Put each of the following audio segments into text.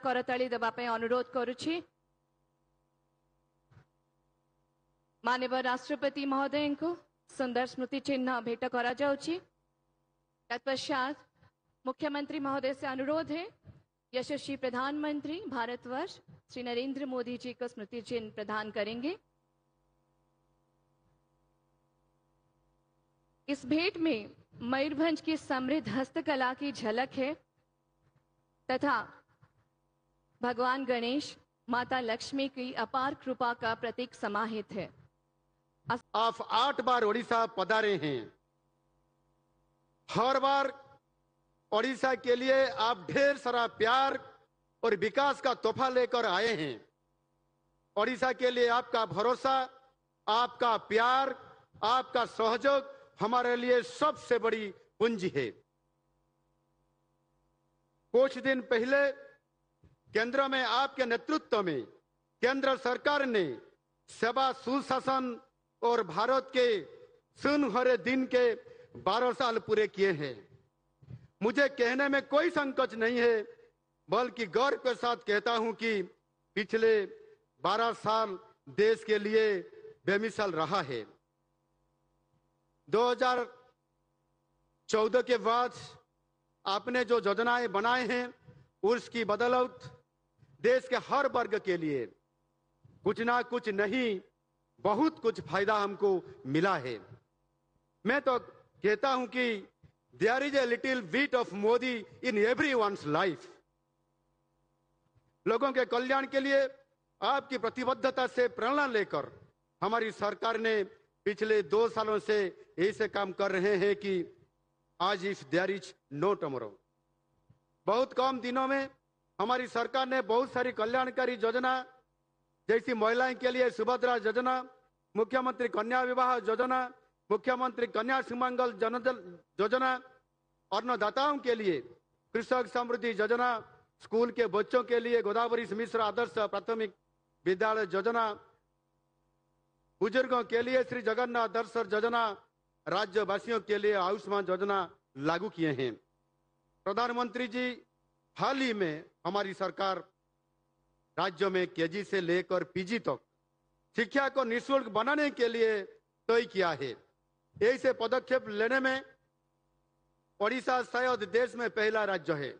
करताली देवा ପାଇଁ अनुरोध करुछि। माननीय राष्ट्रपति महोदय को सुंदर स्मृति चिन्ह भेंट करा जाउछि। तत्पश्चात मुख्यमंत्री महोदय से अनुरोध है यशस्वी प्रधानमंत्री भारतवर्ष श्री नरेंद्र मोदी जी को स्मृति चिन्ह प्रदान करेंगे। इस भेंट में मयूरभंज की समृद्ध हस्तकला की झलक है तथा भगवान गणेश माता लक्ष्मी की अपार कृपा का प्रतीक समाहित है। आप 8 बार ओडिशा पधारे हैं। हर बार ओडिशा के लिए आप ढेर सारा प्यार और विकास का तोहफा लेकर आए हैं। ओडिशा के लिए आपका भरोसा, आपका प्यार, आपका सहयोग हमारे लिए सबसे बड़ी पूंजी है। कुछ दिन पहले केंद्र में आपके नेतृत्व में केंद्र सरकार ने सेवा सुशासन और भारत के सुनहरे दिन के 12 साल पूरे किए हैं। मुझे कहने में कोई संकोच नहीं है, बल्कि गर्व के साथ कहता हूं कि पिछले 12 साल देश के लिए बेमिसाल रहा है। 2014 के बाद आपने जो योजनाएं बनाए हैं उसकी बदौलत देश के हर वर्ग के लिए कुछ ना कुछ नहीं, बहुत कुछ फायदा हमको मिला है। मैं तो कहता हूं कि there is a little bit of Modi in everyone's life. लोगों के कल्याण के लिए आपकी प्रतिबद्धता से प्रेरणा लेकर हमारी सरकार ने पिछले 2 सालों से ऐसे काम कर रहे हैं कि आज if there is no tomorrow. बहुत कम दिनों में हमारी सरकार ने बहुत सारी कल्याणकारी योजना जैसी महिलाओं के लिए सुभद्रा योजना, मुख्यमंत्री कन्या विवाह योजना, मुख्यमंत्री कन्या सुमंगल जनधन योजना, अन्नदाताओं के लिए कृषक समृद्धि योजना, स्कूल के बच्चों के लिए गोदावरी मिश्र आदर्श प्राथमिक विद्यालय योजना, बुजुर्गों के लिए श्री जगन्नाथ दर्शन योजना, राज्यवासियों के लिए आयुष्मान योजना लागू किए हैं। प्रधानमंत्री जी, हाल ही में हमारी सरकार राज्यों में केजी से लेकर पीजी तक शिक्षा को निःशुल्क बनाने के लिए तय किया है। ऐसे पदक्षेप लेने में ओडिशा शायद देश में पहला राज्य है।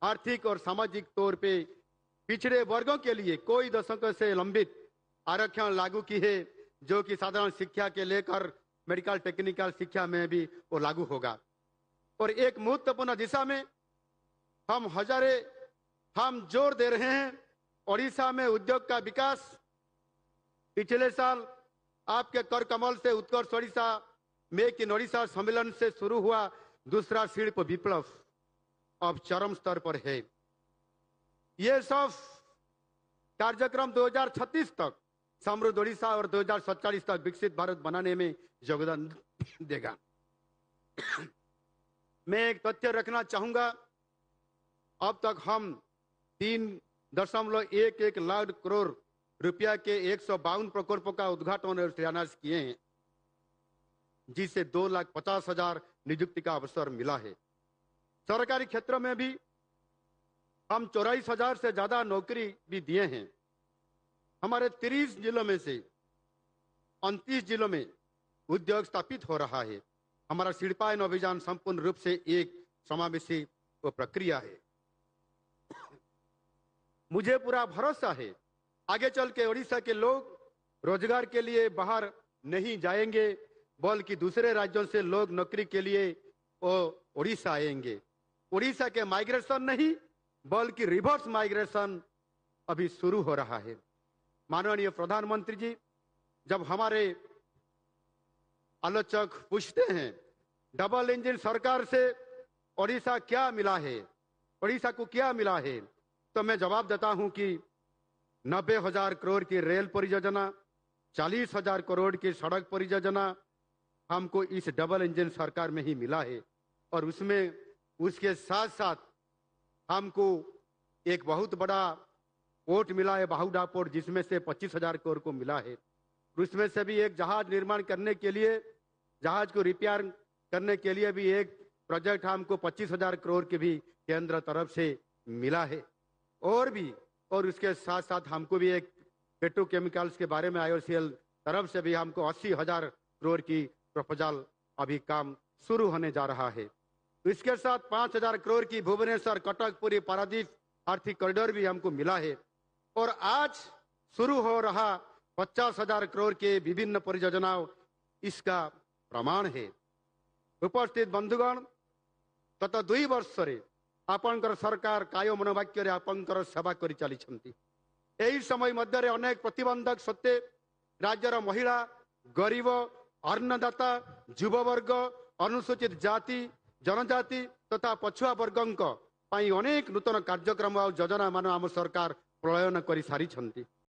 आर्थिक और सामाजिक तौर पे पिछड़े वर्गों के लिए कोई दशकों से लंबित आरक्षण लागू की है, जो कि साधारण शिक्षा के लेकर मेडिकल टेक्निकल शिक्षा में भी वो लागू होगा। और एक महत्वपूर्ण दिशा में हम जोर दे रहे हैं ओडिशा में उद्योग का विकास। पिछले साल आपके कर कमल से उत्कर्ष ओडिशा मेक इन ओडिशा सम्मेलन से शुरू हुआ दूसरा शिल्प विप्लव अब चरम स्तर पर है। ये सब कार्यक्रम 2036 तक समृद्ध ओडिशा और 2047 तक विकसित भारत बनाने में योगदान देगा। मैं एक तथ्य रखना चाहूंगा, अब तक हम 3.11 लाख करोड़ रुपया के 152 प्रकल्पों का उद्घाटन और शिलान्यास किए हैं, जिससे 2,50,000 नियुक्ति का अवसर मिला है। सरकारी क्षेत्र में भी हम 84,000 से ज्यादा नौकरी भी दिए हैं। हमारे 30 जिलों में से 29 जिलों में उद्योग स्थापित हो रहा है। हमारा शिल्पायन अभियान संपूर्ण रूप से एक समावेशी प्रक्रिया है। मुझे पूरा भरोसा है आगे चल के ओडिशा के लोग रोजगार के लिए बाहर नहीं जाएंगे, बल्कि दूसरे राज्यों से लोग नौकरी के लिए ओडिशा आएंगे। ओडिशा के माइग्रेशन नहीं, बल्कि रिवर्स माइग्रेशन अभी शुरू हो रहा है। माननीय प्रधानमंत्री जी, जब हमारे आलोचक पूछते हैं डबल इंजन सरकार से ओडिशा क्या मिला है, ओडिशा को क्या मिला है, तो मैं जवाब देता हूं कि 90,000 करोड़ की रेल परियोजना, 40,000 करोड़ की सड़क परियोजना हमको इस डबल इंजन सरकार में ही मिला है। और उसमें उसके साथ साथ हमको एक बहुत बड़ा पोर्ट मिला है, बाहुडा पोर्ट, जिसमें से 25,000 करोड़ को मिला है। उसमें से भी एक जहाज निर्माण करने के लिए, जहाज को रिपेयर करने के लिए भी एक प्रोजेक्ट हमको 25,000 करोड़ की भी केंद्र तरफ से मिला है। और उसके साथ साथ हमको भी एक पेट्रोकेमिकल्स के बारे में IOCL तरफ से भी हमको 80,000 करोड़ की प्रपोजल अभी काम शुरू होने जा रहा है। इसके साथ 5,000 करोड़ की भुवनेश्वर कटक पुरी पारादीप आर्थिक कॉरिडोर भी हमको मिला है और आज शुरू हो रहा 50,000 करोड़ के विभिन्न परियोजनाओं इसका प्रमाण है। उपस्थित बंधुगण, गत 2 वर्ष आपनकर सरकार काय मनोवाक्य आपनकर सेवा करि चलिछंती। एही समय मध्य अनेक प्रतिबंधक सत्वे राज्यर महिला, गरीब, अन्नदाता, युववर्ग, अनुसूचित जाति जनजाति तथा पछुआ वर्गों अनेक नूतन कार्यक्रम और योजना मान आम सरकार प्रलयन कर सारी।